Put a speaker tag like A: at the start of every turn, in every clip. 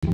A: Hey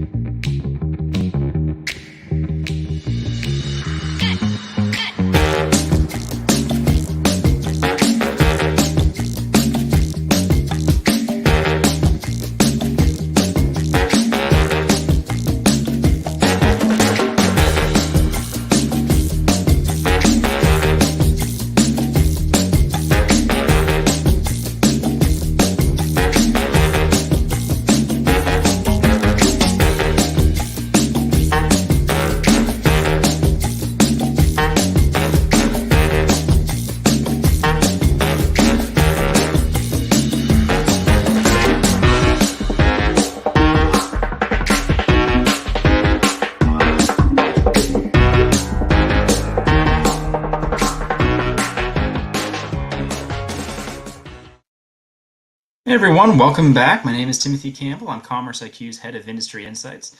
A: everyone, welcome back. My name is Timothy Campbell. I'm CommerceIQ's head of industry insights.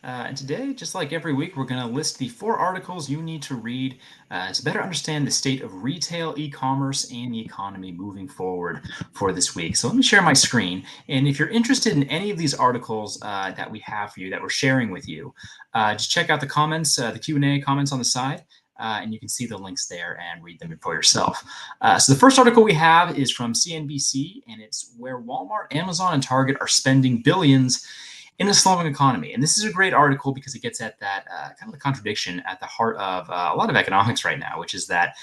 A: And today, just like every week, we're going to list the 4 articles you need to read to better understand the state of retail, e-commerce, and the economy moving forward for this week. So let me share my screen. And if you're interested in any of these articles that we have for you, that we're sharing with you, just check out the comments, the Q&A comments on the side. And you can see the links there and read them for yourself. So the first article we have is from CNBC, and it's where Walmart, Amazon, and Target are spending billions in a slowing economy. And this is a great article because it gets at that kind of the contradiction at the heart of a lot of economics right now, which is that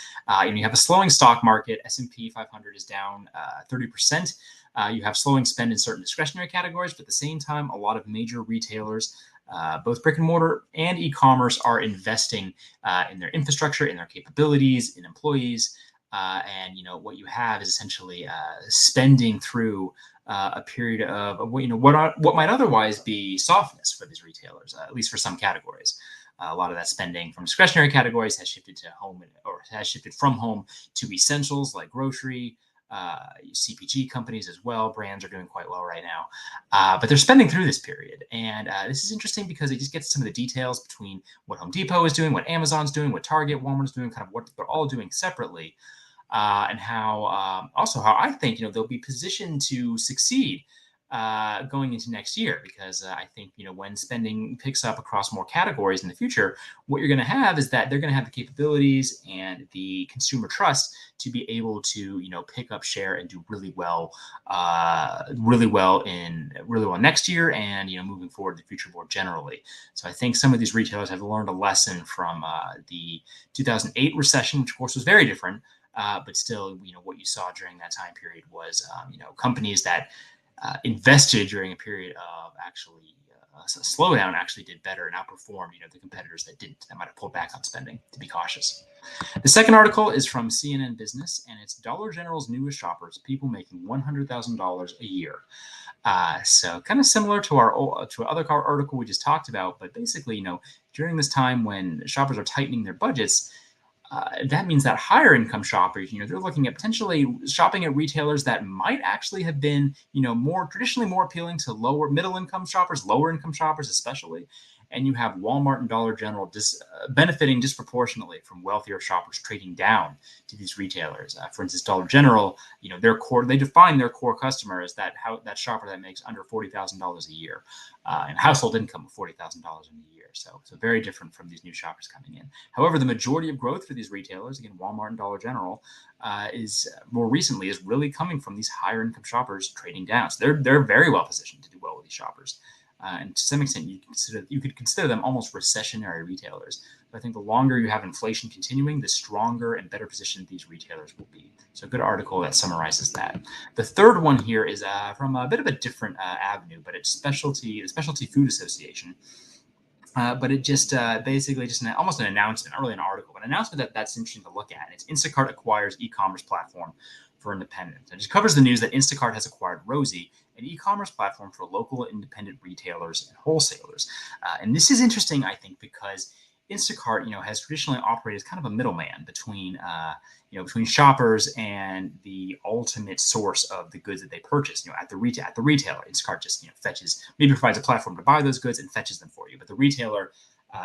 A: you have a slowing stock market. S&P 500 is down 30%. You have slowing spend in certain discretionary categories, but at the same time, a lot of major retailers, both brick and mortar and e-commerce, are investing in their infrastructure, in their capabilities, in employees. And what you have is essentially spending through a period of what might otherwise be softness for these retailers, at least for some categories. A lot of that spending from discretionary categories has shifted to home, or has shifted from home to essentials like grocery. CPG companies as well. Brands are doing quite well right now, but they're spending through this period. And this is interesting because it just gets some of the details between what Home Depot is doing, what Amazon's doing, what Target, Walmart's doing, kind of what they're all doing separately, and how also how I think they'll be positioned to succeed going into next year, because I think when spending picks up across more categories in the future, what you're going to have is that they're going to have the capabilities and the consumer trust to be able to pick up share and do really well next year, and moving forward in the future more generally. So I think some of these retailers have learned a lesson from the 2008 recession, which of course was very different, but still what you saw during that time period was companies that invested during a period of actually a slowdown actually did better and outperformed the competitors that didn't, that might have pulled back on spending, to be cautious. The second article is from CNN Business, and it's Dollar General's newest shoppers, people making $100,000 a year. So kind of similar to our other article we just talked about, but basically during this time when shoppers are tightening their budgets, that means that higher income shoppers, they're looking at potentially shopping at retailers that might actually have been, more traditionally more appealing to middle income shoppers, lower income shoppers especially. And you have Walmart and Dollar General benefiting disproportionately from wealthier shoppers trading down to these retailers. For instance, Dollar General, they define their core customer as that shopper that makes under $40,000 a year, and household income of $40,000 in a year. So very different from these new shoppers coming in. However, the majority of growth for these retailers, again, Walmart and Dollar General, is really coming from these higher income shoppers trading down. So they're very well positioned to do well with these shoppers. And to some extent, you could consider them almost recessionary retailers. But I think the longer you have inflation continuing, the stronger and better positioned these retailers will be. So a good article that summarizes that. The third one here is from a bit of a different avenue, but it's the Specialty Food Association. But it just basically just almost an announcement, not really an article, but an announcement that's interesting to look at. And it's Instacart acquires e-commerce platform for independents. It just covers the news that Instacart has acquired Rosie, an e-commerce platform for local independent retailers and wholesalers. And this is interesting, I think, because Instacart, has traditionally operated as kind of a middleman between shoppers and the ultimate source of the goods that they purchase. At the retailer, Instacart just maybe provides a platform to buy those goods and fetches them for you, but the retailer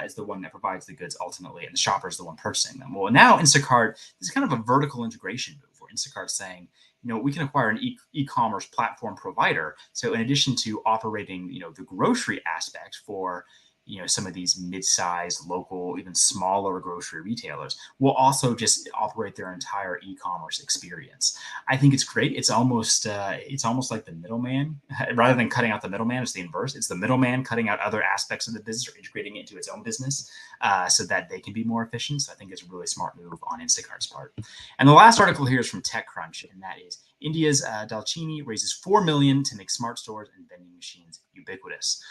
A: is the one that provides the goods ultimately, and the shopper is the one purchasing them. Well, now Instacart, this is kind of a vertical integration move where Instacart's saying, we can acquire an e-commerce platform provider. So in addition to operating, the grocery aspect for some of these mid-sized, local, even smaller grocery retailers, will also just operate their entire e-commerce experience. I think it's great. It's almost like the middleman. Rather than cutting out the middleman, it's the inverse. It's the middleman cutting out other aspects of the business or integrating it into its own business so that they can be more efficient. So I think it's a really smart move on Instacart's part. And the last article here is from TechCrunch, and that is India's Dalchini raises $4 million to make smart stores and vending machines ubiquitous.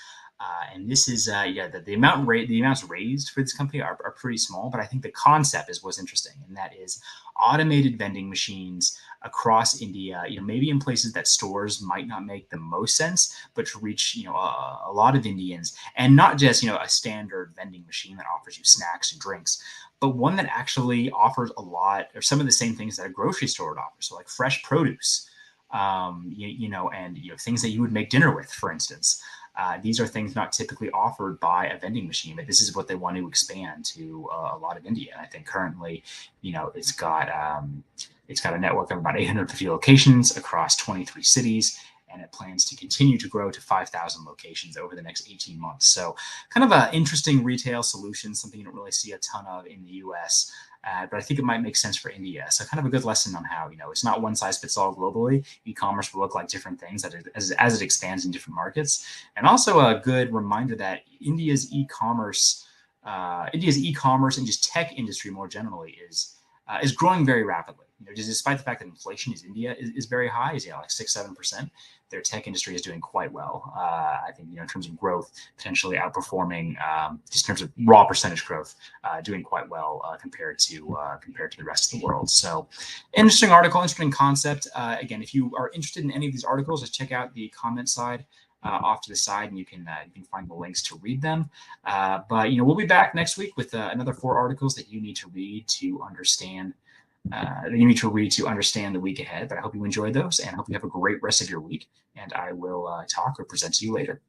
A: And this is, the amounts raised for this company are pretty small, but I think the concept is what's interesting, and that is automated vending machines across India, maybe in places that stores might not make the most sense, but to reach, a lot of Indians, and not just, a standard vending machine that offers you snacks and drinks, but one that actually offers a lot or some of the same things that a grocery store would offer. So like fresh produce, and things that you would make dinner with, for instance. These are things not typically offered by a vending machine, but this is what they want to expand to a lot of India. And I think currently, it's got a network of about 850 locations across 23 cities, and it plans to continue to grow to 5,000 locations over the next 18 months. So kind of an interesting retail solution, something you don't really see a ton of in the US. But I think it might make sense for India. So kind of a good lesson on how, it's not one size fits all globally. E-commerce will look like different things as it expands in different markets. And also a good reminder that India's e-commerce and just tech industry more generally is growing very rapidly. Despite the fact that inflation in India is very high, like 6-7%, their tech industry is doing quite well. I think in terms of growth, potentially outperforming just in terms of raw percentage growth, doing quite well compared to the rest of the world. So, interesting article, interesting concept. Again, if you are interested in any of these articles, just check out the comment side. Off to the side, and you can find the links to read them. But we'll be back next week with another 4 articles that you need to read to understand. The week ahead. But I hope you enjoyed those, and I hope you have a great rest of your week. And I will talk or present to you later.